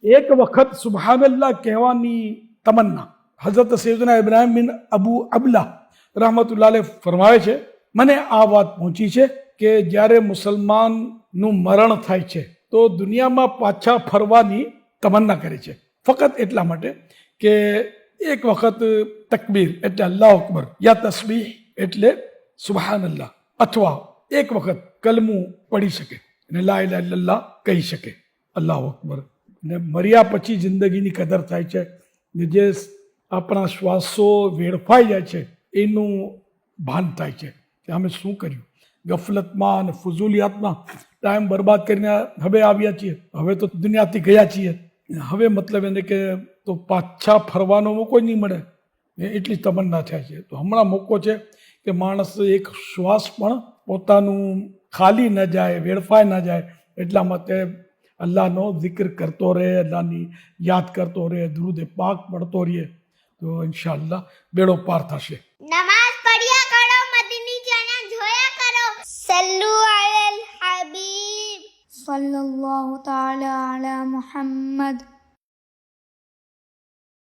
એક વખત સુબહાનલ્લાહ કહેવાની તમન્ના હઝરત સૈયદના ઇબ્રાહિમ બિન અબુ અબલા રહમતુલ્લાહ અલૈહ ફરમાવે છે, મને આ વાત પહોંચી છે કે જ્યારે મુસલમાનનું મરણ થાય છે તો દુનિયામાં પાછા ફરવાની તમન્ના કરે છે, ફક્ત એટલા માટે કે એક વખત તકબીર એટલે અલ્લાહ અકબર, યા તસ્બીહ એટલે સુબહાનલ્લાહ, અથવા એક વખત કલમું પડી શકે અને લા ઇલાહા ઇલ્લલ્લાહ કહી શકે, અલ્લાહ અકબર. ને મર્યા પછી જિંદગીની કદર થાય છે ને જે આપણા શ્વાસો વેડફાઈ જાય છે એનું ભાન થાય છે કે અમે શું કર્યું, ગફલતમાં અને ફુઝુલિયાતમાં ટાઈમ બરબાદ કરીને હવે આવ્યા છીએ, હવે તો દુનિયાથી ગયા છીએ, હવે મતલબ એને કે તો પાછા ફરવાનો મોકો જ નહીં મળે, એટલી તમન્ના થાય છે. તો હમણાં મોકો છે કે માણસ એક શ્વાસ પણ પોતાનું ખાલી ન જાય, વેડફાઈ ન જાય, એટલા માટે અલ્લાહનો જિક્ર કરતો રહે, અલ્લાહની યાદ કરતો રહે, દરૂદ પાક પડતો રહે, તો ઇન્શાઅલ્લાહ બેડો પાર થશે. નમાઝ પઢિયા કરો, મદીની ચેનલ જોયા કરો. સલ્લુ અલલ હબીબ સલ્લલ્લાહુ તઆલા અલા મુહમ્મદ.